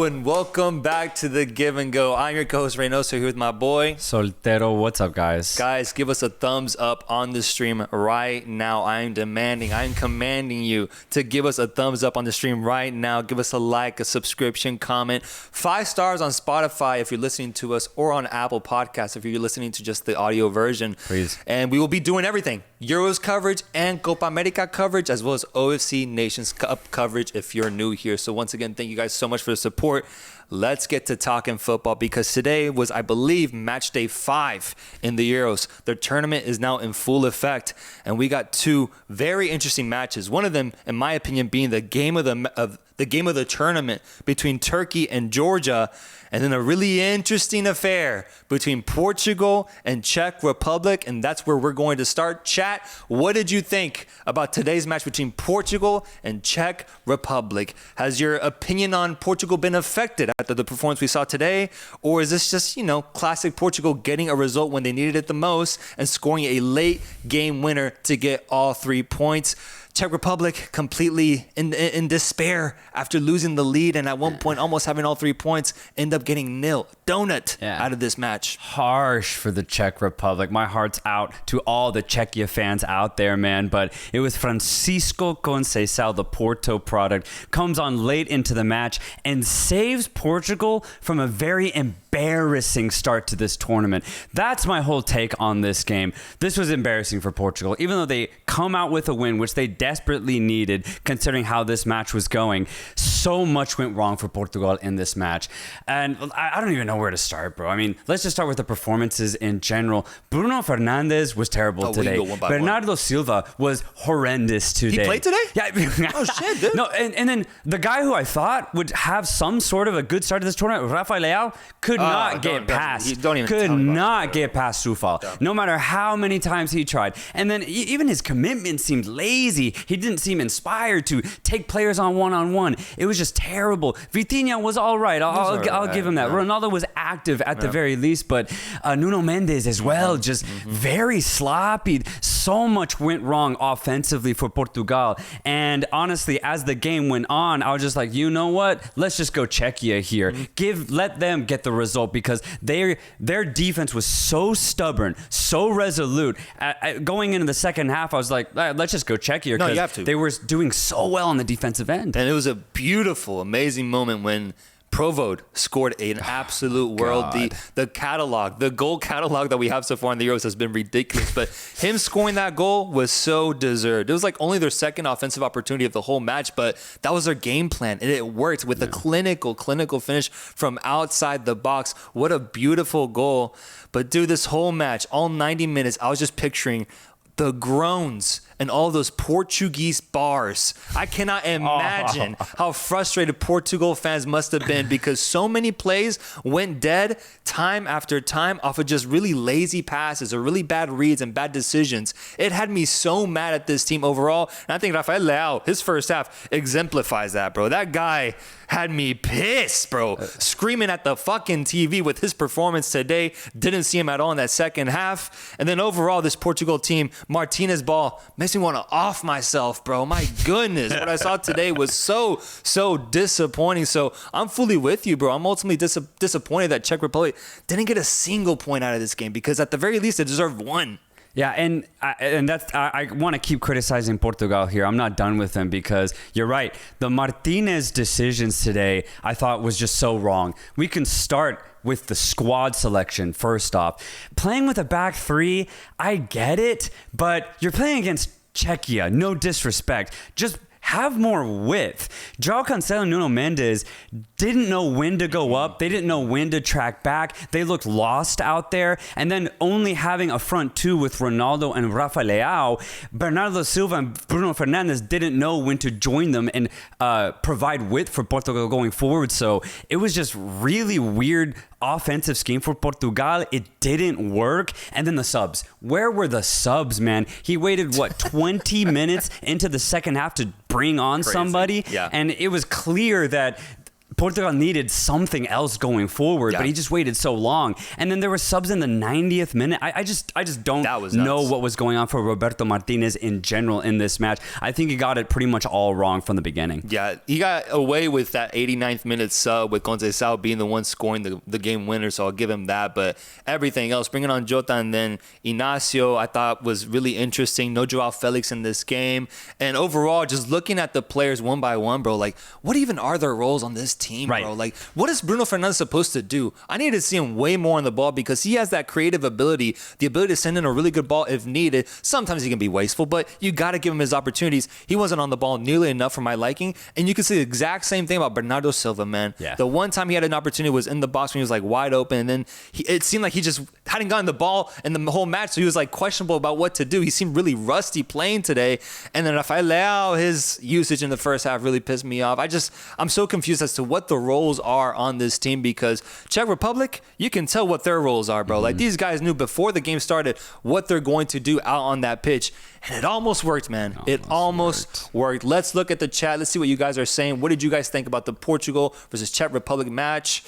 and welcome back to The Give and Go. I'm your co-host Reynoso here with my boy Soltero. What's up, guys? Guys, give us a thumbs up on the stream right now. I'm commanding you to give us a thumbs up on the stream right now. Give us a like, a subscription, comment. 5 stars on Spotify if you're listening to us, or on Apple Podcasts if you're listening to just the audio version. Please. And we will be doing everything. Euros coverage and Copa America coverage, as well as OFC Nations Cup coverage if you're new here. So once again, thank you guys so much for the support. Let's get to talking football, because today was, I believe, Matchday 5 in the Euros. The tournament is now in full effect, and we got 2 very interesting matches. One of them, in my opinion, being the game of the tournament between Turkey and Georgia, and then a really interesting affair between Portugal and Czech Republic, and that's where we're going to start. Chat, what did you think about today's match between Portugal and Czech Republic? Has your opinion on Portugal been affected after the performance we saw today, or is this just, classic Portugal getting a result when they needed it the most and scoring a late game winner to get all 3 points? Czech Republic completely in despair after losing the lead, and at one point almost having all 3 points, end up getting nil out of this match. Harsh for the Czech Republic. My heart's out to all the Czechia fans out there, man. But it was Francisco Conceição, the Porto product, comes on late into the match and saves Portugal from a very embarrassing start to this tournament. That's my whole take on this game. This was embarrassing for Portugal, even though they come out with a win, which they desperately needed considering how this match was going. So much went wrong for Portugal in this match, and I don't even know where to start, bro. I mean, let's just start with the performances in general. Bruno Fernandes was terrible today. Bernardo Silva was horrendous today. He played today? Yeah. Oh shit, dude. No, and then the guy who I thought would have some sort of a good start to this tournament, Rafael Leao, could not get past Soufal, no matter how many times he tried. And then even his commitment seemed lazy. He didn't seem inspired to take players on one-on-one. It was just terrible. Vitinha was all right. I'll give him that. Yeah. Ronaldo was active at the very least, but Nuno Mendes as well, just very sloppy. So much went wrong offensively for Portugal. And honestly, as the game went on, I was just like, you know what? Let's just go Czechia here. Let them get the result, because their defense was so stubborn, so resolute. Going into the second half, I was like, let's just go Czechia. No, you have to. They were doing so well on the defensive end. And it was a beautiful, amazing moment when Provode scored an absolute world. The goal catalog that we have so far in the Euros has been ridiculous, but him scoring that goal was so deserved. It was like only their second offensive opportunity of the whole match, but that was their game plan, and it worked with a clinical finish from outside the box. What a beautiful goal. But dude, this whole match, all 90 minutes, I was just picturing the groans and all those Portuguese bars. I cannot imagine how frustrated Portugal fans must have been, because so many plays went dead time after time off of just really lazy passes or really bad reads and bad decisions. It had me so mad at this team overall. And I think Rafael Leao, his first half exemplifies that, bro. That guy had me pissed, bro. Screaming at the fucking TV with his performance today. Didn't see him at all in that second half. And then overall, this Portugal team, Martinez ball, makes me want to off myself, bro. My goodness. What I saw today was so disappointing. So I'm fully with you, bro. I'm ultimately disappointed that Czech Republic didn't get a single point out of this game, because at the very least, they deserved one. Yeah, and I want to keep criticizing Portugal here. I'm not done with them, because you're right. The Martinez decisions today, I thought, was just so wrong. We can start with the squad selection first off. Playing with a back 3, I get it, but you're playing against Czechia. No disrespect. Just have more width. João Cancelo and Nuno Mendes didn't know when to go up. They didn't know when to track back. They looked lost out there. And then only having a front 2 with Ronaldo and Rafael Leao, Bernardo Silva and Bruno Fernandes didn't know when to join them and provide width for Portugal going forward. So it was just really weird offensive scheme for Portugal. It didn't work. And then the subs. Where were the subs, man? He waited, 20 minutes into the second half to bring on somebody? Yeah. And it was clear that Portugal needed something else going forward, but he just waited so long. And then there were subs in the 90th minute. I just don't know what was going on for Roberto Martinez in general in this match. I think he got it pretty much all wrong from the beginning. Yeah, he got away with that 89th minute sub with Conceição being the one scoring the game winner, so I'll give him that. But everything else, bringing on Jota and then Inacio, I thought was really interesting. No Joao Felix in this game. And overall, just looking at the players one by one, bro, like, what even are their roles on this team, bro? Like, what is Bruno Fernandes supposed to do? I need to see him way more on the ball because he has that creative ability, the ability to send in a really good ball if needed. Sometimes he can be wasteful, but you got to give him his opportunities. He wasn't on the ball nearly enough for my liking. And you can say the exact same thing about Bernardo Silva, man. Yeah. The one time he had an opportunity was in the box when he was like wide open, and then it seemed like he just hadn't gotten the ball in the whole match, so he was like questionable about what to do. He seemed really rusty playing today. And then Rafael Leao, his usage in the first half really pissed me off. I'm so confused as to what the roles are on this team because Czech Republic, you can tell what their roles are, bro. Like, these guys knew before the game started what they're going to do out on that pitch. And it almost worked, man. It almost worked. Let's look at the chat. Let's see what you guys are saying. What did you guys think about the Portugal versus Czech Republic match?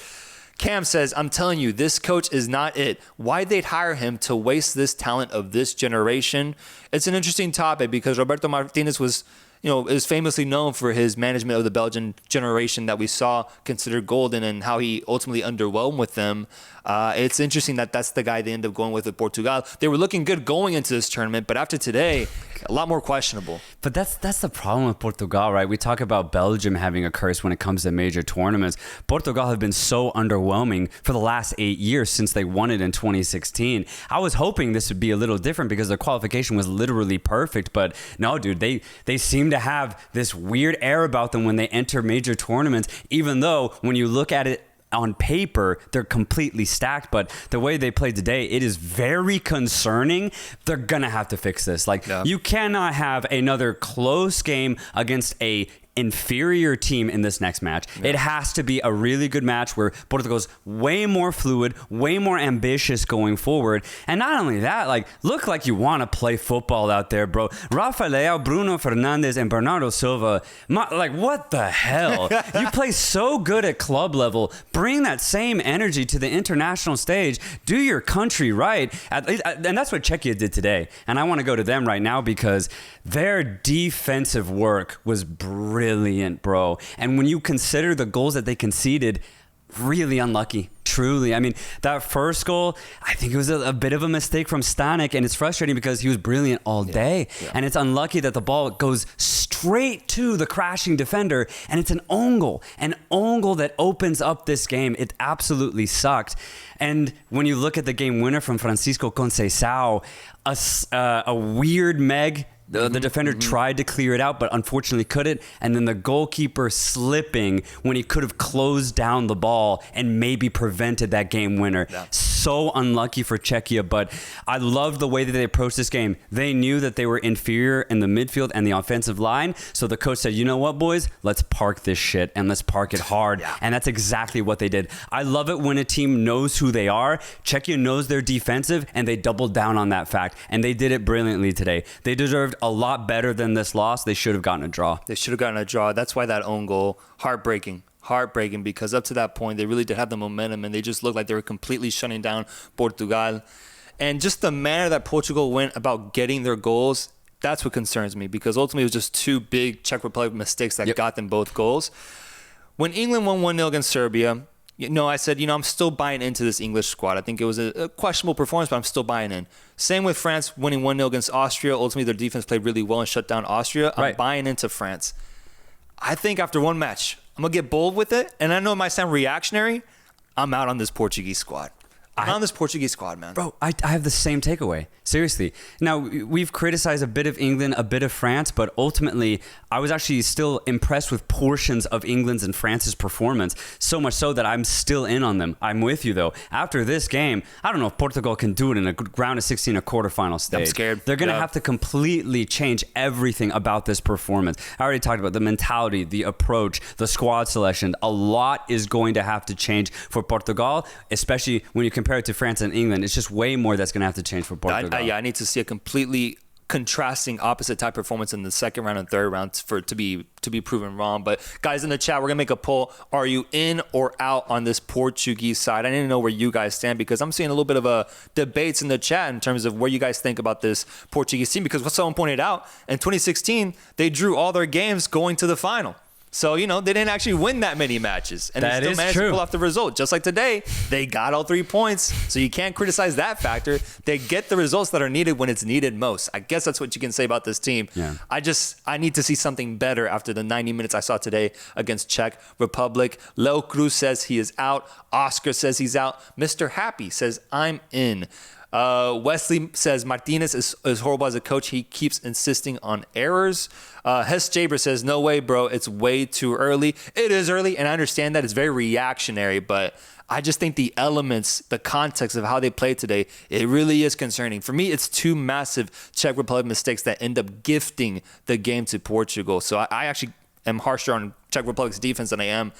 Cam says, I'm telling you, this coach is not it. Why'd they hire him to waste this talent of this generation? It's an interesting topic because Roberto Martinez is famously known for his management of the Belgian generation that we saw considered golden and how he ultimately underwhelmed with them. It's interesting that that's the guy they ended up going with Portugal. They were looking good going into this tournament, but after today, a lot more questionable. But that's the problem with Portugal, right? We talk about Belgium having a curse when it comes to major tournaments. Portugal have been so underwhelming for the last 8 years since they won it in 2016. I was hoping this would be a little different because the qualification was literally perfect, but no, dude, they seem to have this weird air about them when they enter major tournaments, even though when you look at it on paper, they're completely stacked, but the way they played today, it is very concerning. They're gonna have to fix this. You cannot have another close game against a inferior team in this next match. Yeah. It has to be a really good match where Portugal's way more fluid, way more ambitious going forward. And not only that, look like you want to play football out there, bro. Rafael Leao, Bruno Fernandes, and Bernardo Silva, what the hell? You play so good at club level. Bring that same energy to the international stage. Do your country right. And that's what Czechia did today. And I want to go to them right now because their defensive work was brilliant, bro. And when you consider the goals that they conceded, really unlucky. Truly. I mean, that first goal, I think it was a bit of a mistake from Stanek, and it's frustrating because he was brilliant all day. Yeah. And it's unlucky that the ball goes straight to the crashing defender, and it's an own goal that opens up this game. It absolutely sucked. And when you look at the game winner from Francisco Conceição, a weird Meg. The defender tried to clear it out, but unfortunately couldn't. And then the goalkeeper slipping when he could have closed down the ball and maybe prevented that game winner. Yeah. So unlucky for Czechia, but I love the way that they approached this game. They knew that they were inferior in the midfield and the offensive line. So the coach said, you know what, boys? Let's park this shit and let's park it hard. Yeah. And that's exactly what they did. I love it when a team knows who they are. Czechia knows they're defensive, and they doubled down on that fact. And they did it brilliantly today. They deserved a lot better than this loss. They should have gotten a draw. That's why that own goal, heartbreaking because up to that point they really did have the momentum and they just looked like they were completely shutting down Portugal. And just the manner that Portugal went about getting their goals, that's what concerns me because ultimately it was just two big Czech Republic mistakes that got them both goals. When England won 1-0 against Serbia, I said, I'm still buying into this English squad. I think it was a questionable performance, but I'm still buying in. Same with France winning 1-0 against Austria. Ultimately, their defense played really well and shut down Austria. I'm buying into France. I think after one match, I'm going to get bold with it. And I know it might sound reactionary. I'm out on this Portuguese squad. On this Portuguese squad, man. Bro, I have the same takeaway. Seriously. Now, we've criticized a bit of England, a bit of France, but ultimately, I was actually still impressed with portions of England's and France's performance, so much so that I'm still in on them. I'm with you, though. After this game, I don't know if Portugal can do it in a round of 16, a quarterfinal stage. I'm scared. They're going to have to completely change everything about this performance. I already talked about the mentality, the approach, the squad selection. A lot is going to have to change for Portugal, especially when you compare it to France and England. It's just way more that's going to have to change for Portugal. I need to see a completely contrasting opposite type performance in the second round and third round to be proven wrong. But guys in the chat, we're gonna make a poll. Are you in or out on this Portuguese side? I didn't know where you guys stand because I'm seeing a little bit of a debates in the chat in terms of where you guys think about this Portuguese team, because what someone pointed out, in 2016 they drew all their games going to the final. So, they didn't actually win that many matches. And they still managed to pull off the result. Just like today, they got all 3 points. So you can't criticize that factor. They get the results that are needed when it's needed most. I guess that's what you can say about this team. Yeah. I need to see something better after the 90 minutes I saw today against Czech Republic. Leo Cruz says he is out. Oscar says he's out. Mr. Happy says, I'm in. Wesley says Martinez is horrible as a coach. He keeps insisting on errors. Hess Jaber says, no way, bro. It's way too early. It is early, and I understand that it's very reactionary, but I just think the elements, the context of how they played today, it really is concerning. For me, it's 2 massive Czech Republic mistakes that end up gifting the game to Portugal. So I actually am harsher on Czech Republic's defense than I am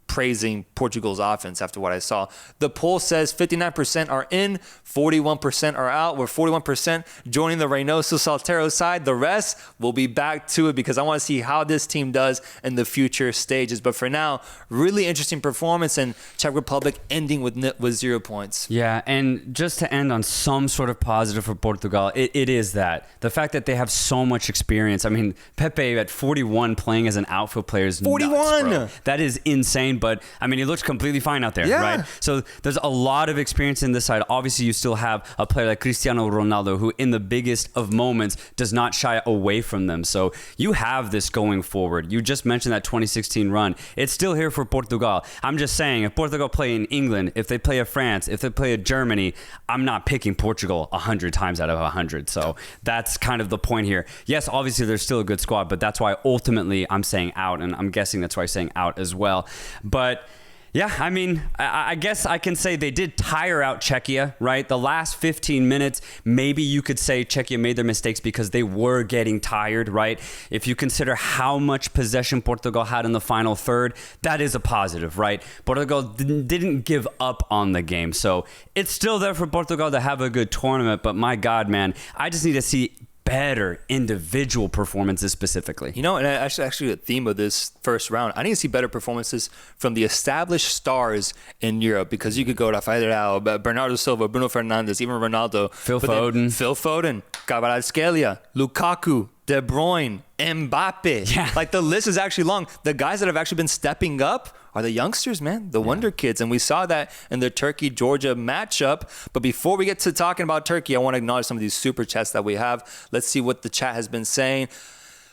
praising Portugal's offense after what I saw. The poll says 59% are in, 41% are out. We're 41% joining the Reynoso Soltero side. The rest will be back to it because I want to see how this team does in the future stages. But for now, really interesting performance, and Czech Republic ending with 0 points. Yeah, and just to end on some sort of positive for Portugal, it is that. The fact that they have so much experience. I mean, Pepe at 41 playing as an outfield player is 41! Nuts, bro. That is insane. But I mean, he looks completely fine out there, right? So there's a lot of experience in this side. Obviously, you still have a player like Cristiano Ronaldo, who in the biggest of moments does not shy away from them. So you have this going forward. You just mentioned that 2016 run. It's still here for Portugal. I'm just saying, if Portugal play in England, if they play at France, if they play at Germany, I'm not picking Portugal 100 times out of 100. So that's kind of the point here. Yes, obviously, there's still a good squad, but that's why ultimately I'm saying out, and I'm guessing that's why I'm saying out as well. But yeah, I mean, I guess I can say they did tire out Czechia, right? The last 15 minutes, maybe you could say Czechia made their mistakes because they were getting tired, right? If you consider how much possession Portugal had in the final third, that is a positive, right? Portugal didn't give up on the game. So it's still there for Portugal to have a good tournament. But my God, man, I just need to see better individual performances specifically. And actually the theme of this first round, I need to see better performances from the established stars in Europe, because you could go Rafael Leao, Bernardo Silva, Bruno Fernandes, even Ronaldo. Phil Foden, Kvaratskhelia, Lukaku, De Bruyne, Mbappe. Yeah. Like, the list is actually long. The guys that have actually been stepping up are the youngsters, man, the wonder kids. And we saw that in the Turkey-Georgia matchup. But before we get to talking about Turkey, I want to acknowledge some of these super chats that we have. Let's see what the chat has been saying.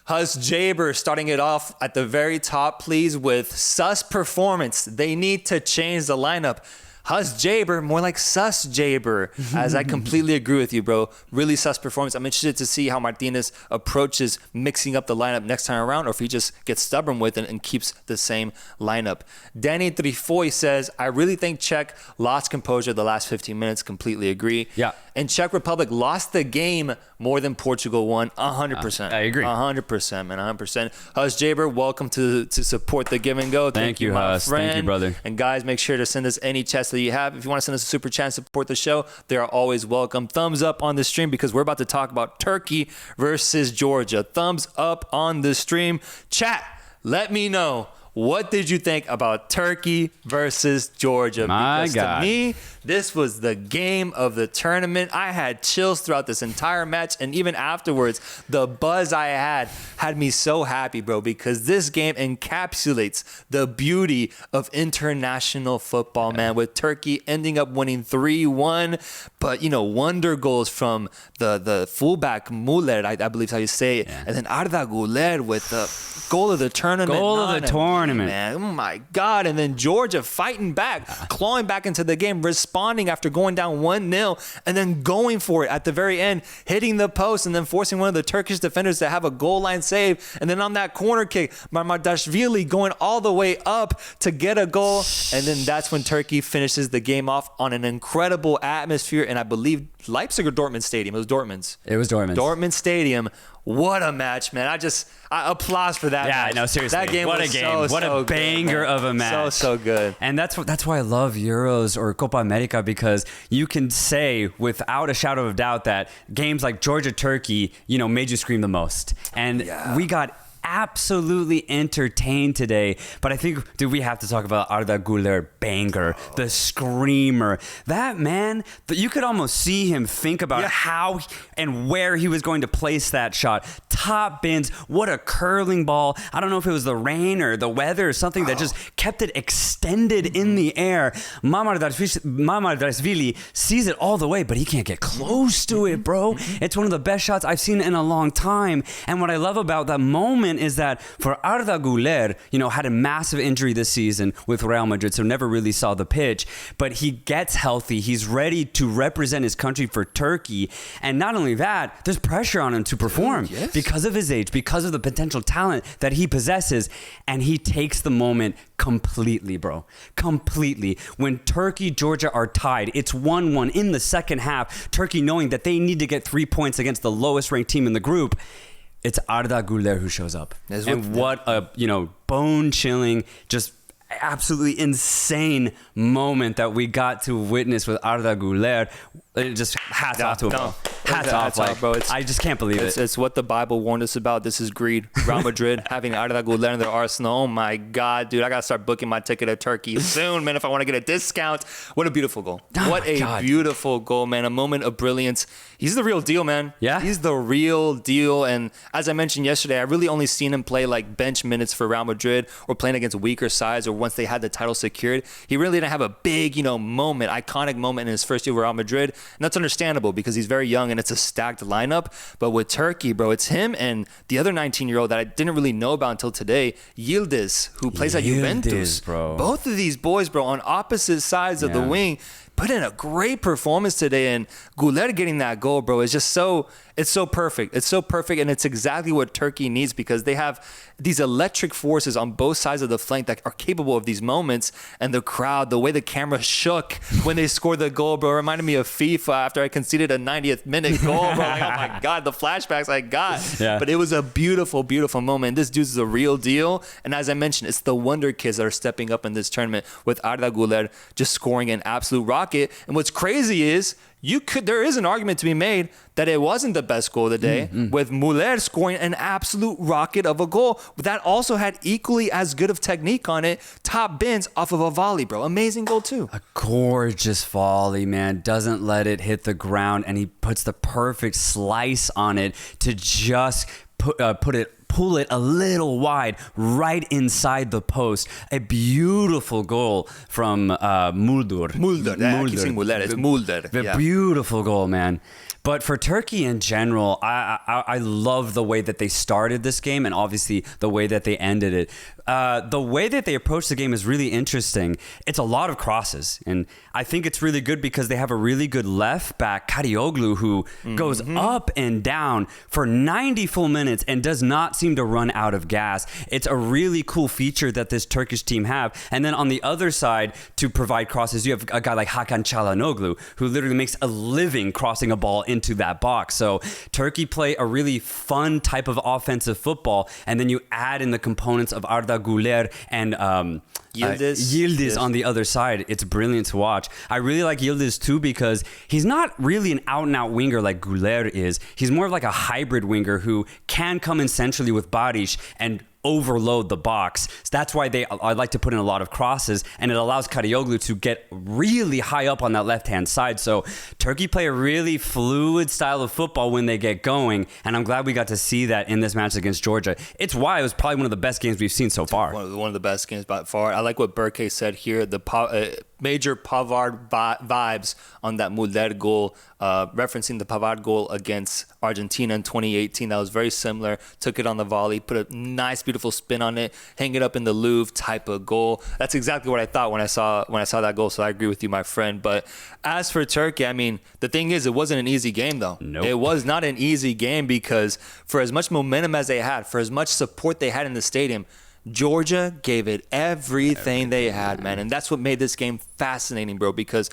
Hus Jaber starting it off at the very top, please, with sus performance. They need to change the lineup. Hus Jaber, more like sus Jaber, as I completely agree with you, bro. Really sus performance. I'm interested to see how Martinez approaches mixing up the lineup next time around, or if he just gets stubborn with it and keeps the same lineup. Danny Trifoy says, I really think Czech lost composure the last 15 minutes. Completely agree. Yeah. And Czech Republic lost the game more than Portugal won. 100%. I agree. 100%, man. 100%. Hus Jaber, welcome to support the Give and Go. Thank you, my Hus. friend. Thank you, brother. And guys, make sure to send us any chats that you have. If you want to send us a super chat and support the show, they are always welcome. Thumbs up on the stream, because we're about to talk about Turkey versus Georgia. Thumbs up on the stream. Chat, let me know, what did you think about Turkey versus Georgia? My God. To me, this was the game of the tournament. I had chills throughout this entire match, and even afterwards, the buzz I had me so happy, bro, because this game encapsulates the beauty of international football, man, with Turkey ending up winning 3-1. But, wonder goals from the fullback Muller, I believe is how you say it, and then Arda Güler with the goal of the tournament. Man. Oh, my God. And then Georgia fighting back, clawing back into the game, responding after going down 1-0, and then going for it at the very end, hitting the post, and then forcing one of the Turkish defenders to have a goal line save. And then on that corner kick, Mamardashvili going all the way up to get a goal. And then that's when Turkey finishes the game off on an incredible atmosphere. And I believe Leipzig or Dortmund Stadium? It was Dortmund's. It was Dortmund. Dortmund Stadium. What a match, man. I applause for that match. Yeah, no, seriously. That game what was a game. What a banger of a match. So good. And that's why I love Euros or Copa America, because you can say without a shadow of doubt that games like Georgia-Turkey, made you scream the most. And we got absolutely entertained today. But I think, we have to talk about Arda Güler banger, the screamer. That man, you could almost see him think about how and where he was going to place that shot. Top bins, what a curling ball. I don't know if it was the rain or the weather or something that just kept it extended in the air. Mamardashvili sees it all the way, but he can't get close to it, bro. It's one of the best shots I've seen in a long time. And what I love about that moment is that for Arda Güler, had a massive injury this season with Real Madrid, so never really saw the pitch, but he gets healthy. He's ready to represent his country for Turkey. And not only that, there's pressure on him to perform because of his age, because of the potential talent that he possesses. And he takes the moment completely, bro. Completely. When Turkey, Georgia are tied, it's 1-1 in the second half. Turkey knowing that they need to get 3 points against the lowest ranked team in the group. It's Arda Güler who shows up. And what a, bone-chilling, just absolutely insane moment that we got to witness with Arda Güler. It just hats off to him, bro. Hats off, bro. I just can't believe it. It's what the Bible warned us about. This is greed. Real Madrid having Arda Güler in their arsenal. Oh my God, dude! I gotta start booking my ticket to Turkey soon, man. If I want to get a discount. What a beautiful goal! Beautiful goal, man. A moment of brilliance. He's the real deal, man. Yeah, he's the real deal. And as I mentioned yesterday, I really only seen him play like bench minutes for Real Madrid or playing against weaker sides or once they had the title secured. He really didn't have a big, moment, iconic moment in his first year with Real Madrid. And that's understandable because he's very young and it's a stacked lineup. But with Turkey, bro, it's him and the other 19-year-old that I didn't really know about until today, Yildiz, who plays at Juventus. Bro. Both of these boys, bro, on opposite sides of the wing, put in a great performance today. And Güler getting that goal, bro, is just it's so perfect. It's so perfect, and it's exactly what Turkey needs because they have these electric forces on both sides of the flank that are capable of these moments. And the crowd, the way the camera shook when they scored the goal, bro, reminded me of FIFA after I conceded a 90th minute goal, bro. Like, oh my God, the flashbacks I got. Yeah. But it was a beautiful, beautiful moment. This dude's the real deal. And as I mentioned, it's the wonder kids that are stepping up in this tournament with Arda Güler just scoring an absolute rocket. And what's crazy is there is an argument to be made that it wasn't the best goal of the day with Müller scoring an absolute rocket of a goal. But that also had equally as good of technique on it. Top bins off of a volley, bro. Amazing goal too. A gorgeous volley, man. Doesn't let it hit the ground, and he puts the perfect slice on it to just pull it a little wide right inside the post. A beautiful goal from Mulder. I keep saying Müller. It's Mulder. The beautiful goal, man. But for Turkey in general, I love the way that they started this game and obviously the way that they ended it. The way that they approach the game is really interesting. It's a lot of crosses. And I think it's really good because they have a really good left back, Karagioglu, who goes up and down for 90 full minutes and does not seem to run out of gas. It's a really cool feature that this Turkish team have. And then on the other side, to provide crosses, you have a guy like Hakan Çalhanoğlu, who literally makes a living crossing a ball into that box. So Turkey play a really fun type of offensive football, and then you add in the components of Arda Güler and Yildiz on the other side. It's brilliant to watch. I really like Yildiz too because he's not really an out-and-out winger like Güler is. He's more of like a hybrid winger who can come in centrally with Barish and overload the box. So that's why I like to put in a lot of crosses, and it allows Karagioglu to get really high up on that left-hand side. So Turkey play a really fluid style of football when they get going, and I'm glad we got to see that in this match against Georgia. It's why it was probably one of the best games we've seen so far. One of the best games by far. I like what Berke said here, the major Pavard vibes on that Müller goal, referencing the Pavard goal against Argentina in 2018. That was very similar. Took it on the volley, put a nice, beautiful spin on it, hang it up in the Louvre type of goal. That's exactly what I thought when I saw that goal. So I agree with you, my friend. But as for Turkey, I mean, the thing is, it wasn't an easy game, though. Nope. It was not an easy game because for as much momentum as they had, for as much support they had in the stadium, Georgia gave it everything they had, man. And that's what made this game fascinating, bro, because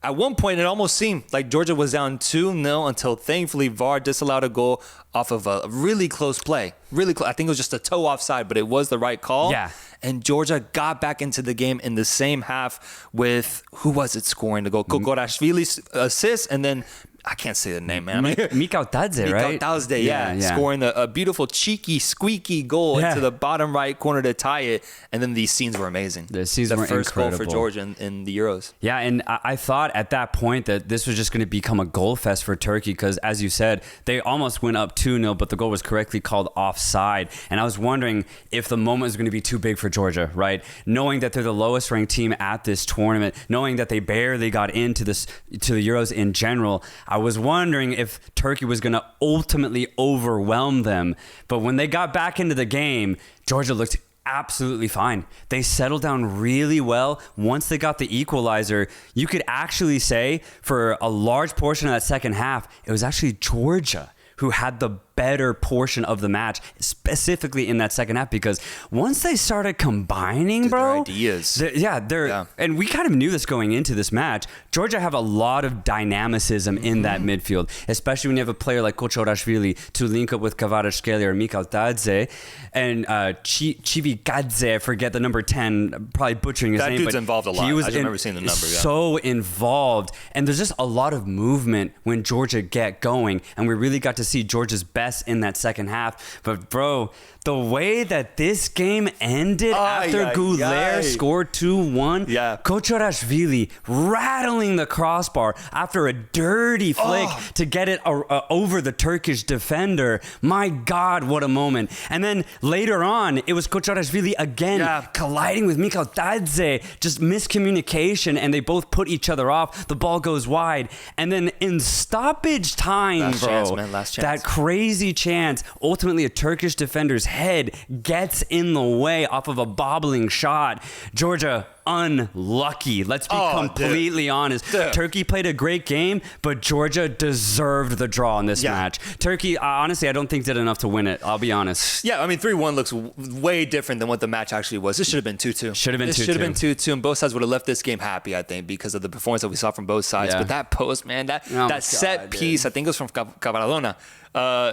at one point, it almost seemed like Georgia was down 2-0 until thankfully VAR disallowed a goal off of a really close play. Really close. I think it was just a toe offside, but it was the right call. Yeah. And Georgia got back into the game in the same half with, who was it scoring the goal? Kokorashvili's assist, and then I can't say the name, man. Mikal Tadze, right? Mikal Tadze, yeah. Scoring a beautiful, cheeky, squeaky goal into the bottom right corner to tie it. And then these scenes were amazing. The scenes were first incredible. goal for Georgia in the Euros. Yeah, and I thought at that point that this was just going to become a goal fest for Turkey because, as you said, they almost went up 2-0, but the goal was correctly called offside. And I was wondering if the moment was going to be too big for Georgia, right? Knowing that they're the lowest ranked team at this tournament, knowing that they barely got into the Euros in general, I was wondering if Turkey was going to ultimately overwhelm them. But when they got back into the game, Georgia looked absolutely fine. They settled down really well. Once they got the equalizer, you could actually say for a large portion of that second half, it was actually Georgia who had the better portion of the match, specifically in that second half, because once they started combining, bro, their ideas. And we kind of knew this going into this match. Georgia have a lot of dynamicism in that midfield, especially when you have a player like Kochorashvili to link up with Kvaratskhelia or Mikal Tadze, and Chivikadze, I forget the number 10, probably butchering his name. That dude's involved a lot. I just remember seeing the number. So involved, and there's just a lot of movement when Georgia get going, and we really got to see Georgia's best in that second half. But bro, the way that this game ended after Goulet scored 2-1, Kochorashvili rattling the crossbar after a dirty flick to get it over the Turkish defender. My God, what a moment. And then later on, it was Kochorashvili again colliding with Mikal Tadze, just miscommunication, and they both put each other off. The ball goes wide. And then in stoppage time, last chance. That crazy chance, ultimately a Turkish defender's head gets in the way off of a bobbling shot. Georgia unlucky. Let's be completely honest. Turkey played a great game, but Georgia deserved the draw in this match. Turkey, honestly, I don't think did enough to win it. I'll be honest. Yeah, I mean, 3-1 looks way different than what the match actually was. This should have been 2-2. Should have been 2-2. Should have been 2-2, and both sides would have left this game happy, I think, because of the performance that we saw from both sides. But that post, man, that set piece, I think it was from Cavaradona,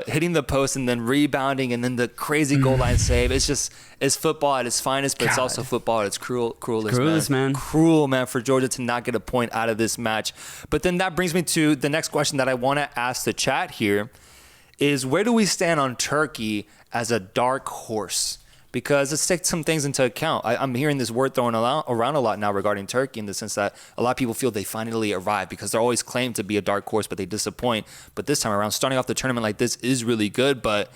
hitting the post and then rebounding and then the crazy goal line save. It's football at its finest, but it's also football at its cruelest, man. Cruel, man, for Georgia to not get a point out of this match. But then that brings me to the next question that I want to ask the chat here is, where do we stand on Turkey as a dark horse? Because let's take some things into account. I'm hearing this word thrown around a lot now regarding Turkey, in the sense that a lot of people feel they finally arrived, because they're always claimed to be a dark horse, but they disappoint. But this time around, starting off the tournament like this is really good, but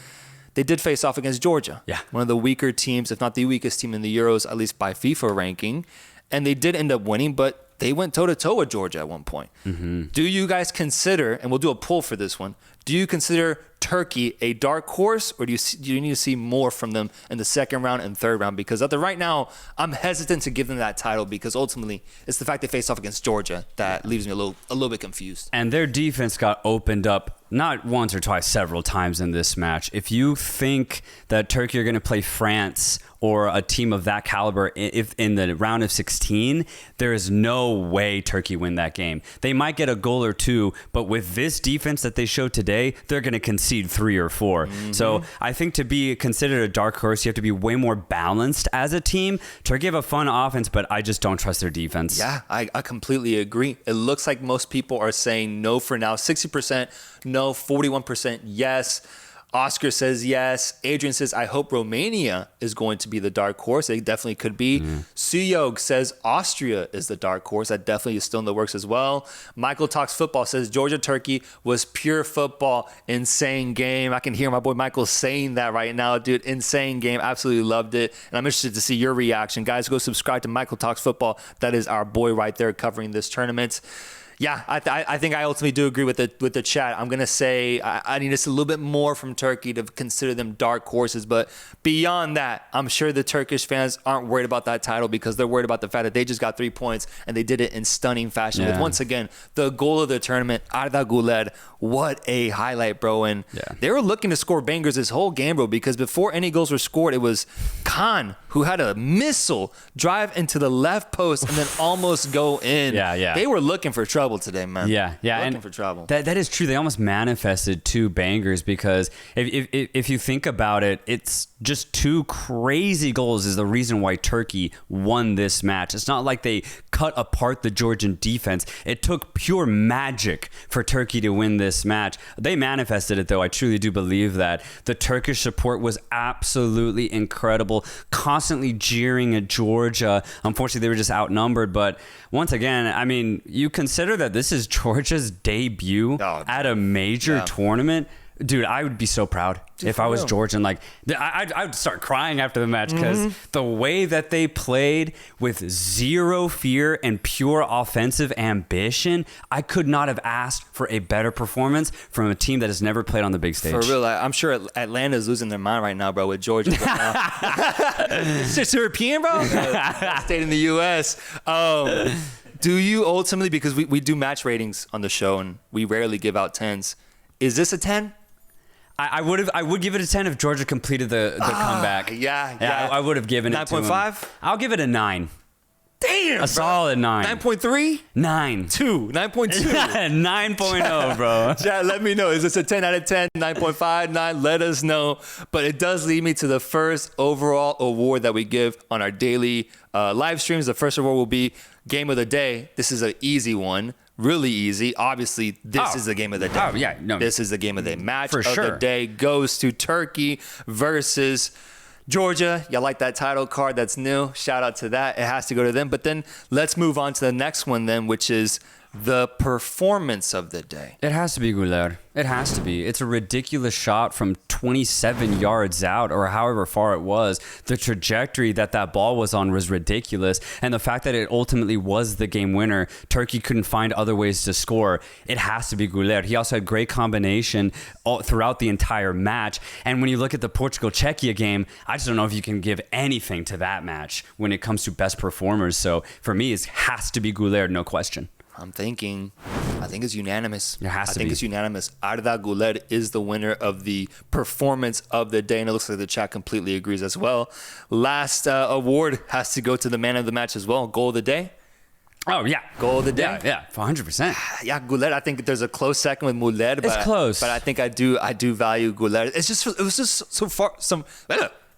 they did face off against Georgia. Yeah. One of the weaker teams, if not the weakest team in the Euros, at least by FIFA ranking. And they did end up winning, but they went toe-to-toe with Georgia at one point. Do you guys consider, and we'll do a poll for this one, do you consider Turkey a dark horse, or do you need to see more from them in the second round and third round? Because right now, I'm hesitant to give them that title, because ultimately it's the fact they faced off against Georgia that leaves me a little bit confused. And their defense got opened up not once or twice, several times in this match. If you think that Turkey are going to play France or a team of that caliber if in the round of 16, there is no way Turkey win that game. They might get a goal or two, but with this defense that they showed today, they're going to concede 3 or 4. So I think to be considered a dark horse, you have to be way more balanced as a team. Turkey have a fun offense, but I just don't trust their defense. Yeah, I completely agree. It looks like most people are saying no for now. 60% no, 41% yes. Oscar says yes. Adrian says, I hope Romania is going to be the dark horse. They definitely could be. Suyog says Austria is the dark horse. That definitely is still in the works as well. Michael Talks Football says Georgia-Turkey was pure football. Insane game. I can hear my boy Michael saying that right now, dude. Insane game. Absolutely loved it. And I'm interested to see your reaction. Guys, go subscribe to Michael Talks Football. That is our boy right there covering this tournament. Yeah, I think I ultimately do agree with the chat. I'm gonna say I need just a little bit more from Turkey to consider them dark horses. But beyond that, I'm sure the Turkish fans aren't worried about that title because they're worried about the fact that they just got 3 points and they did it in stunning fashion. Yeah. With once again the goal of the tournament, Arda Güler. What a highlight, bro! And they were looking to score bangers this whole game, bro. Because before any goals were scored, it was Khan who had a missile drive into the left post and then almost go in. Yeah. They were looking for trouble today, man. Yeah. Looking for trouble. That is true. They almost manifested 2 bangers because if you think about it, it's just 2 crazy goals is the reason why Turkey won this match. It's not like they cut apart the Georgian defense. It took pure magic for Turkey to win this match. They manifested it, though. I truly do believe that. The Turkish support was absolutely incredible, constantly jeering at Georgia. Unfortunately, they were just outnumbered. But once again, I mean, you consider that this is Georgia's debut at a major tournament. Dude, I would be so proud if I was Georgian. Like, I would start crying after the match because the way that they played with zero fear and pure offensive ambition, I could not have asked for a better performance from a team that has never played on the big stage. For real, I'm sure Atlanta's losing their mind right now, bro, with Georgia. It's just European, bro. Stayed in the U.S. Do you ultimately, because we do match ratings on the show and we rarely give out 10s, is this a 10? I would give it a 10 if Georgia completed the comeback. Yeah. I would have given it 9.5? I'll give it a 9. Damn, a solid 9. 9.3? 9. 2. 9.2. 9.0, bro. Chat, let me know. Is this a 10 out of 10? 9.5, 9? Let us know. But it does lead me to the first overall award that we give on our daily live streams. The first award will be Game of the Day. This is an easy one. Really easy. Obviously, this is the game of the day. Oh, yeah. No, this is the game of the day. Match for of sure. the day goes to Turkey versus Georgia. Y'all like that title card? That's new. Shout out to that. It has to go to them. But then let's move on to the next one then, which is the performance of the day. It has to be Güler. It has to be. It's a ridiculous shot from 27 yards out or however far it was. The trajectory that ball was on was ridiculous. And the fact that it ultimately was the game winner, Turkey couldn't find other ways to score. It has to be Güler. He also had great combination throughout the entire match. And when you look at the Portugal-Czechia game, I just don't know if you can give anything to that match when it comes to best performers. So for me, it has to be Güler, no question. I think it's unanimous. It has to be. I think it's unanimous. Arda Güler is the winner of the performance of the day, and it looks like the chat completely agrees as well. Last award has to go to the man of the match as well. Goal of the day. Oh, yeah. Goal of the day. Yeah, 100%. Yeah, Güler. I think there's a close second with Muller. It's close. But I think I do value Güler. It was just so far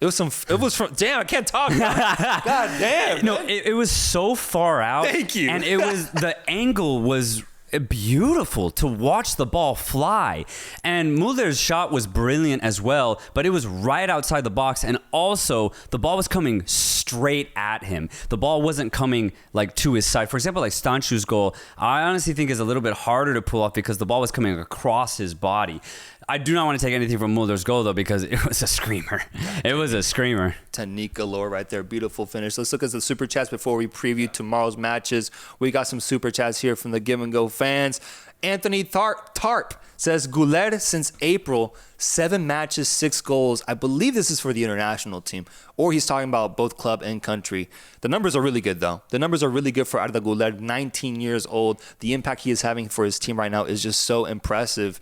it was from damn, I can't talk. God damn. No, it was so far out. Thank you. And it was the angle was beautiful to watch the ball fly. And Muller's shot was brilliant as well, but it was right outside the box, and also the ball was coming straight at him. The ball wasn't coming like to his side. For example, like Stanchu's goal, I honestly think is a little bit harder to pull off because the ball was coming across his body. I do not want to take anything from Muller's goal, though, because it was a screamer. It was a screamer. Technique galore right there. Beautiful finish. Let's look at the super chats before we preview tomorrow's matches. We got some super chats here from the Give and Go fans. Anthony Tarp says, Güler since April, 7 matches, 6 goals. I believe this is for the international team, or he's talking about both club and country. The numbers are really good, though. The numbers are really good for Arda Güler, 19 years old. The impact he is having for his team right now is just so impressive.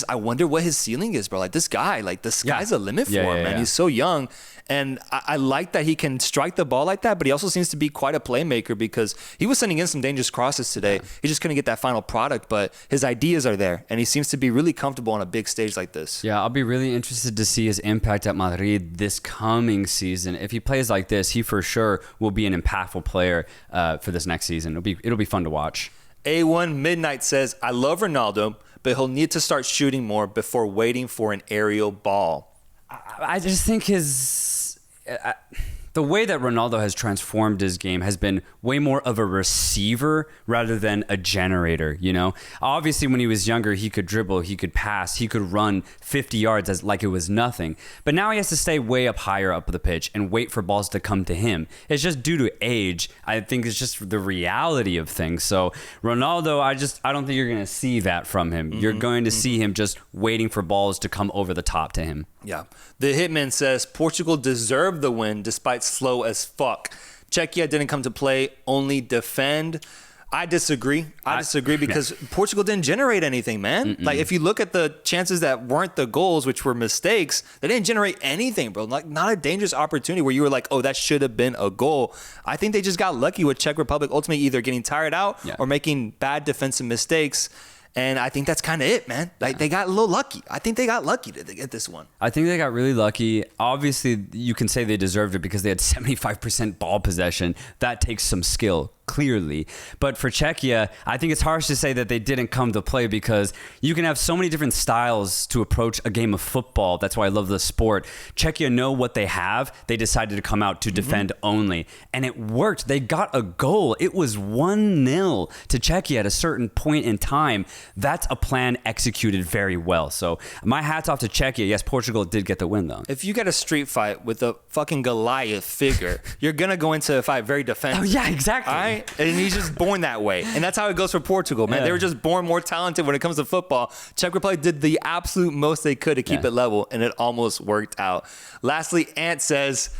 I wonder what his ceiling is, bro. Like, this guy, like, the sky's the limit for him, man. Yeah. He's so young. And I like that he can strike the ball like that, but he also seems to be quite a playmaker because he was sending in some dangerous crosses today. He just couldn't get that final product, but his ideas are there, and he seems to be really comfortable on a big stage like this. Yeah, I'll be really interested to see his impact at Madrid this coming season. If he plays like this, he for sure will be an impactful player for this next season. It'll be fun to watch. A1 Midnight says, I love Ronaldo, but he'll need to start shooting more before waiting for an aerial ball. I just think the the way that Ronaldo has transformed his game has been way more of a receiver rather than a generator, you know? Obviously, when he was younger, he could dribble, he could pass, he could run 50 yards as like it was nothing. But now he has to stay way up higher up the pitch and wait for balls to come to him. It's just due to age. I think it's just the reality of things. So Ronaldo, I don't think you're going to see that from him. You're going to see him just waiting for balls to come over the top to him. Yeah. The Hitman says Portugal deserved the win despite slow as fuck. Czechia didn't come to play, only defend. I disagree. I disagree because Portugal didn't generate anything, man. Like, if you look at the chances that weren't the goals, which were mistakes, they didn't generate anything, bro. Like, not a dangerous opportunity where you were like, oh, that should have been a goal. I think they just got lucky with Czech Republic ultimately either getting tired out or making bad defensive mistakes. And I think that's kind of it, man. Like, they got a little lucky. I think they got lucky to get this one. I think they got really lucky. Obviously, you can say they deserved it because they had 75% ball possession. That takes some skill, clearly. But for Czechia, I think it's harsh to say that they didn't come to play because you can have so many different styles to approach a game of football. That's why I love the sport. Czechia know what they have. They decided to come out to defend only. And it worked. They got a goal. It was 1-0 to Czechia at a certain point in time. That's a plan executed very well. So my hat's off to Czechia. Yes, Portugal did get the win, though. If you get a street fight with a fucking Goliath figure, you're going to go into a fight very defensive. Oh, yeah, exactly. All right? And he's just born that way. And that's how it goes for Portugal, man. They were just born more talented when it comes to football. Czech Republic did the absolute most they could to keep it level, and it almost worked out. Lastly, Ant says,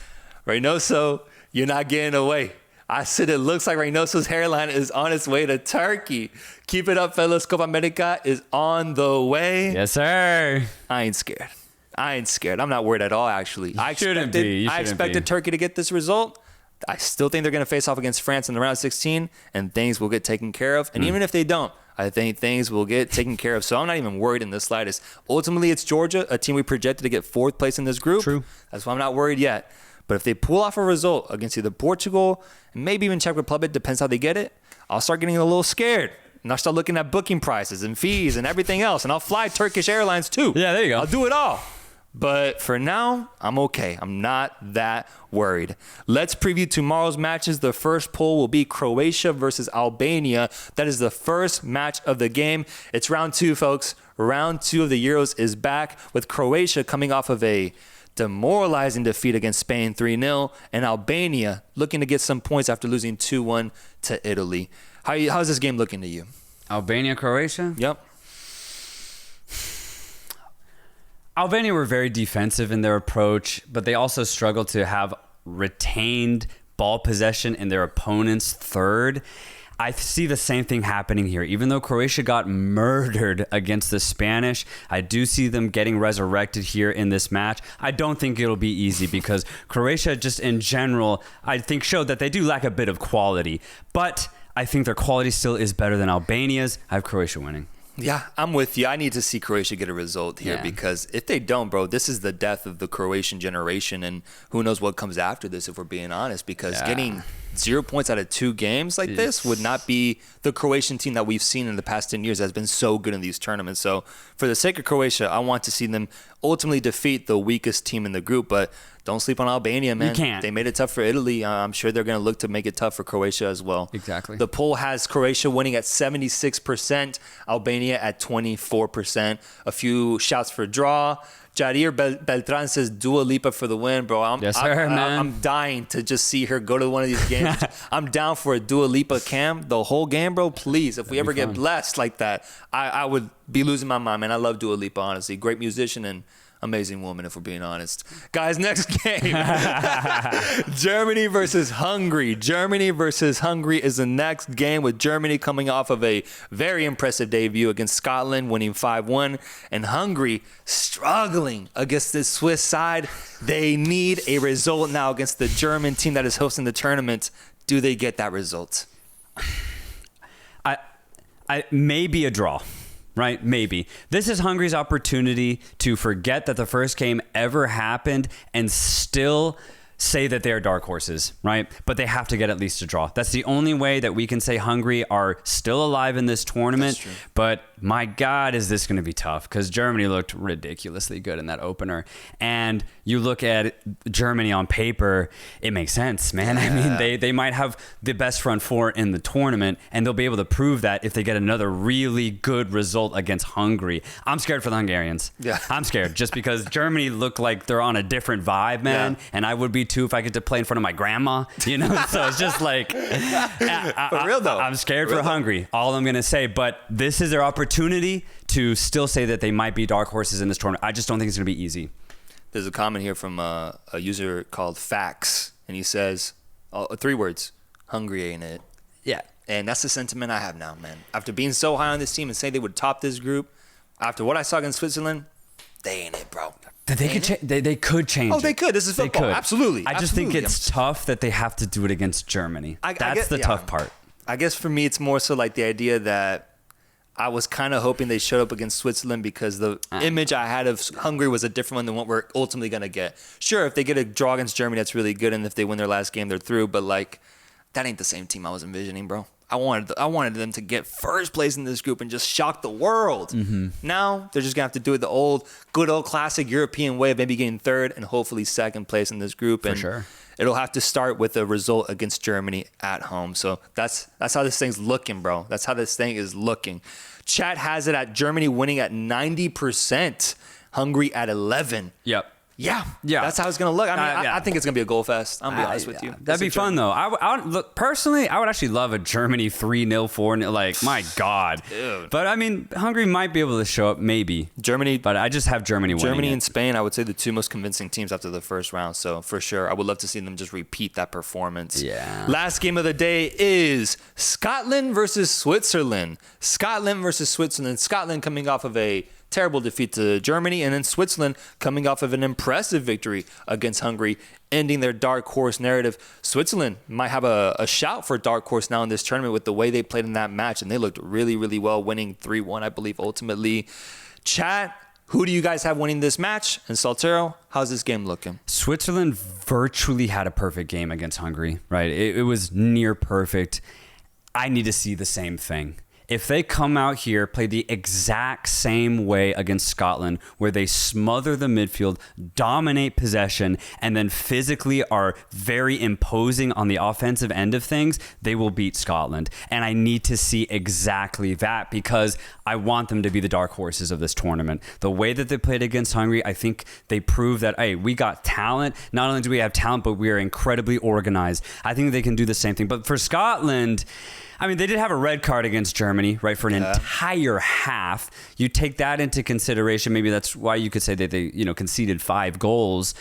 Reynoso, you're not getting away. I said it looks like Reynoso's hairline is on its way to Turkey. Keep it up, fellas. Copa America is on the way. Yes, sir. I ain't scared. I'm not worried at all, actually. I expected Turkey to get this result. I still think they're going to face off against France in the round of 16, and things will get taken care of. And even if they don't, I think things will get taken care of. So I'm not even worried in the slightest. Ultimately, it's Georgia, a team we projected to get fourth place in this group. True. That's why I'm not worried yet. But if they pull off a result against either Portugal and maybe even Czech Republic, depends how they get it, I'll start getting a little scared. And I'll start looking at booking prices and fees and everything else. And I'll fly Turkish Airlines too. Yeah, there you go. I'll do it all. But for now, I'm okay. I'm not that worried. Let's preview tomorrow's matches. The first poll will be Croatia versus Albania. That is the first match of the game. It's round 2, folks. Round 2 of the Euros is back with Croatia coming off of a demoralizing defeat against Spain 3-0, and Albania looking to get some points after losing 2-1 to Italy. How's this game looking to you? Albania, Croatia? Yep. Albania were very defensive in their approach, but they also struggled to have retained ball possession in their opponent's third. I see the same thing happening here. Even though Croatia got murdered against the Spanish, I do see them getting resurrected here in this match. I don't think it'll be easy because Croatia just in general, I think showed that they do lack a bit of quality. But I think their quality still is better than Albania's. I have Croatia winning. Yeah, I'm with you. I need to see Croatia get a result here because if they don't, bro, this is the death of the Croatian generation, and who knows what comes after this if we're being honest, because getting 0 points out of 2 games like this would not be the Croatian team that we've seen in the past 10 years that has been so good in these tournaments. So for the sake of Croatia, I want to see them ultimately defeat the weakest team in the group, but don't sleep on Albania, man. You can't. They made it tough for Italy. I'm sure they're going to look to make it tough for Croatia as well. Exactly. The poll has Croatia winning at 76%, Albania at 24%. A few shouts for draw. Jadir Beltran says Dua Lipa for the win, bro. I'm dying to just see her go to one of these games. I'm down for a Dua Lipa cam the whole game, bro. Please, if we ever get blessed like that, I would be losing my mind, man. I love Dua Lipa, honestly. Great musician and amazing woman, if we're being honest. Guys, next game. Germany versus Hungary. Germany versus Hungary is the next game, with Germany coming off of a very impressive debut against Scotland, winning 5-1, and Hungary struggling against this Swiss side. They need a result now against the German team that is hosting the tournament. Do they get that result? I maybe a draw. Right? Maybe. This is Hungary's opportunity to forget that the first game ever happened and still say that they're dark horses, right? But they have to get at least a draw. That's the only way that we can say Hungary are still alive in this tournament. But my God, is this going to be tough? Because Germany looked ridiculously good in that opener. And you look at Germany on paper, it makes sense, man. Yeah. I mean, they might have the best front four in the tournament, and they'll be able to prove that if they get another really good result against Hungary. I'm scared for the Hungarians. Yeah. I'm scared just because Germany look like they're on a different vibe, man. Yeah. And I would be too if I get to play in front of my grandma, you know? So it's just like, for real though. I'm scared for Hungary, all I'm going to say. But this is their opportunity to still say that they might be dark horses in this tournament. I just don't think it's going to be easy. There's a comment here from a user called Fax, and he says, 3 words, Hungary ain't it. Yeah. And that's the sentiment I have now, man. After being so high on this team and saying they would top this group, after what I saw against Switzerland, they ain't it, bro. They could change. Oh, they could. This is football. Absolutely. I just think it's tough that they have to do it against Germany. That's the tough part. I guess for me, it's more so like the idea that I was kind of hoping they showed up against Switzerland because the image I had of Hungary was a different one than what we're ultimately going to get. Sure, if they get a draw against Germany, that's really good. And if they win their last game, they're through. But like, that ain't the same team I was envisioning, bro. I wanted them to get first place in this group and just shock the world. Mm-hmm. Now they're just gonna have to do it the good old classic European way of maybe getting third and hopefully second place in this group. And sure, it'll have to start with a result against Germany at home. So that's how this thing's looking, bro. That's how this thing is looking. Chat has it at Germany winning at 90%, Hungary at 11%. Yep. Yeah, that's how it's gonna look. I mean, I think it's gonna be a goal fest. I'm gonna be honest with you. That'd be fun though. I would look personally. I would actually love a Germany 3-0, 4-0. Like my God, dude. But I mean, Hungary might be able to show up, maybe Germany. But I just have Germany winning. Germany and Spain, I would say the 2 most convincing teams after the first round. So for sure, I would love to see them just repeat that performance. Yeah. Last game of the day is Scotland versus Switzerland. Scotland versus Switzerland. Scotland coming off of a terrible defeat to Germany, and then Switzerland coming off of an impressive victory against Hungary, ending their dark horse narrative. Switzerland might have a shout for dark horse now in this tournament with the way they played in that match, and they looked really, really well, winning 3-1, I believe, ultimately. Chat, who do you guys have winning this match? And Soltero, how's this game looking? Switzerland virtually had a perfect game against Hungary, right? It was near perfect. I need to see the same thing. If they come out here, play the exact same way against Scotland, where they smother the midfield, dominate possession, and then physically are very imposing on the offensive end of things, they will beat Scotland. And I need to see exactly that because I want them to be the dark horses of this tournament. The way that they played against Hungary, I think they proved that, hey, we got talent. Not only do we have talent, but we are incredibly organized. I think they can do the same thing. But for Scotland, I mean, they did have a red card against Germany, right, for an entire half. You take that into consideration. Maybe that's why you could say that they, conceded 5 goals.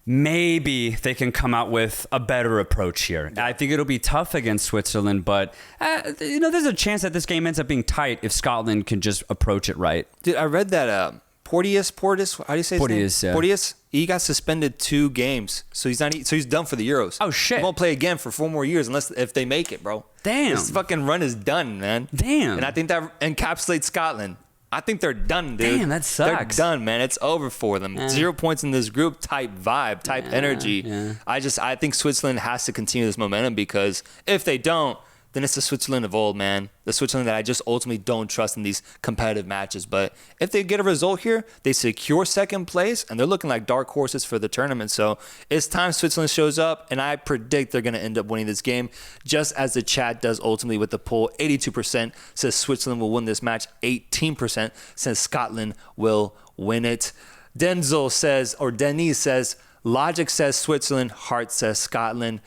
Maybe they can come out with a better approach here. I think it'll be tough against Switzerland, but there's a chance that this game ends up being tight if Scotland can just approach it right. Dude, I read that Porteous, how do you say his name? Yeah. Porteous, he got suspended 2 games, so he's done for the Euros. Oh shit! He won't play again for 4 more years if they make it, bro. Damn, this fucking run is done, man. Damn, and I think that encapsulates Scotland. I think they're done, dude. Damn, that sucks. They're done, man. It's over for them. 0 points in this group. Type vibe, type energy. Yeah. I think Switzerland has to continue this momentum because if they don't, then it's the Switzerland of old, man. The Switzerland that I just ultimately don't trust in these competitive matches. But if they get a result here, they secure second place, and they're looking like dark horses for the tournament. So it's time Switzerland shows up, and I predict they're going to end up winning this game, just as the chat does ultimately with the poll. 82% says Switzerland will win this match. 18% says Scotland will win it. Denzel says, or Denise says, logic says Switzerland, heart says Scotland.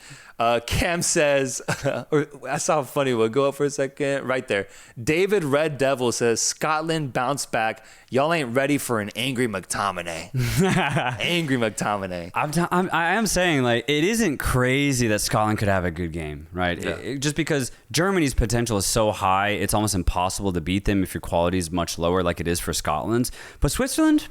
Cam says, I saw a funny one. Go up for a second. Right there. David Red Devil says, Scotland bounce back. Y'all ain't ready for an angry McTominay. Angry McTominay. I am saying, like, it isn't crazy that Scotland could have a good game, right? Yeah. Just because Germany's potential is so high, it's almost impossible to beat them if your quality is much lower like it is for Scotland's. But Switzerland,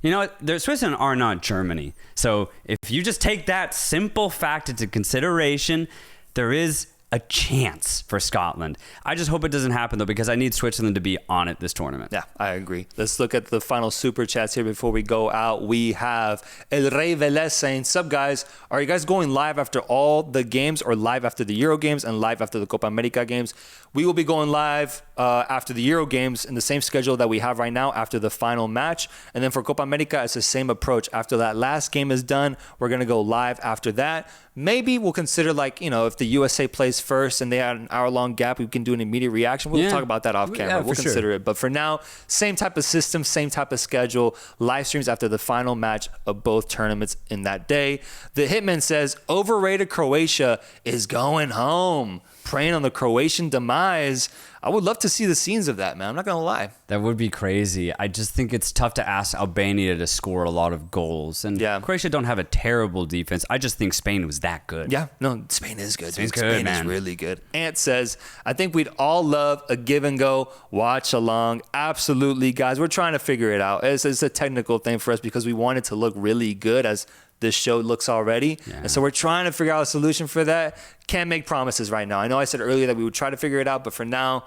Switzerland are not Germany. So if you just take that simple fact into consideration, there is a chance for Scotland. I just hope it doesn't happen, though, because I need Switzerland to be on it this tournament. Yeah, I agree. Let's look at the final super chats here before we go out. We have El Rey Velez saying, "Sup, guys? Are you guys going live after all the games or live after the Euro games and live after the Copa America games?" We will be going live after the Euro games in the same schedule that we have right now after the final match. And then for Copa America, it's the same approach. After that last game is done, we're going to go live after that. Maybe we'll consider, like, you know, if the USA plays first and they had an hour-long gap, we can do an immediate reaction. We'll talk about that off camera. We'll consider it. But for now, same type of system, same type of schedule. Live streams after the final match of both tournaments in that day. The Hitman says, overrated Croatia is going home. Praying on the Croatian demise. I would love to see the scenes of that, man. I'm not going to lie. That would be crazy. I just think it's tough to ask Albania to score a lot of goals. And Croatia don't have a terrible defense. I just think Spain was that good. Yeah, no, Spain is good. Spain is really good. Ant says, I think we'd all love a give and go watch along. Absolutely, guys. We're trying to figure it out. It's a technical thing for us because we want it to look really good as this show looks already. And so we're trying to figure out a solution for that. Can't make promises right now. I know I said earlier that we would try to figure it out, but for now,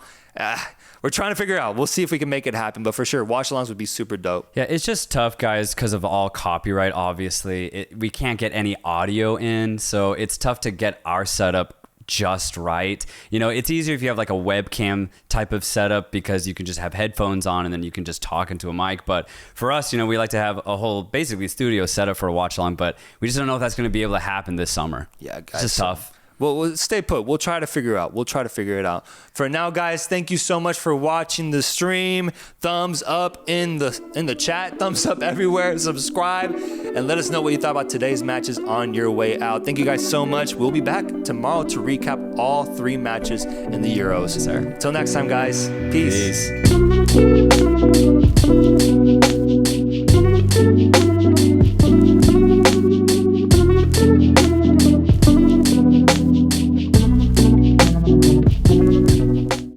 we're trying to figure it out. We'll see if we can make it happen, but for sure, watch-alongs would be super dope. Yeah, it's just tough, guys, because of all copyright, obviously. We can't get any audio in, so it's tough to get our setup just right. You know, it's easier if you have like a webcam type of setup because you can just have headphones on and then you can just talk into a mic. But for us, you know, we like to have a whole basically studio setup for a watch along, but we just don't know if that's going to be able to happen this summer. Yeah, guys. It's just tough. Well, we'll stay put. We'll try to figure it out. For now, guys, thank you so much for watching the stream. Thumbs up in the chat. Thumbs up everywhere. Subscribe. And let us know what you thought about today's matches on your way out. Thank you guys so much. We'll be back tomorrow to recap all 3 matches in the Euros. Sir. Till next time, guys. Peace. Peace.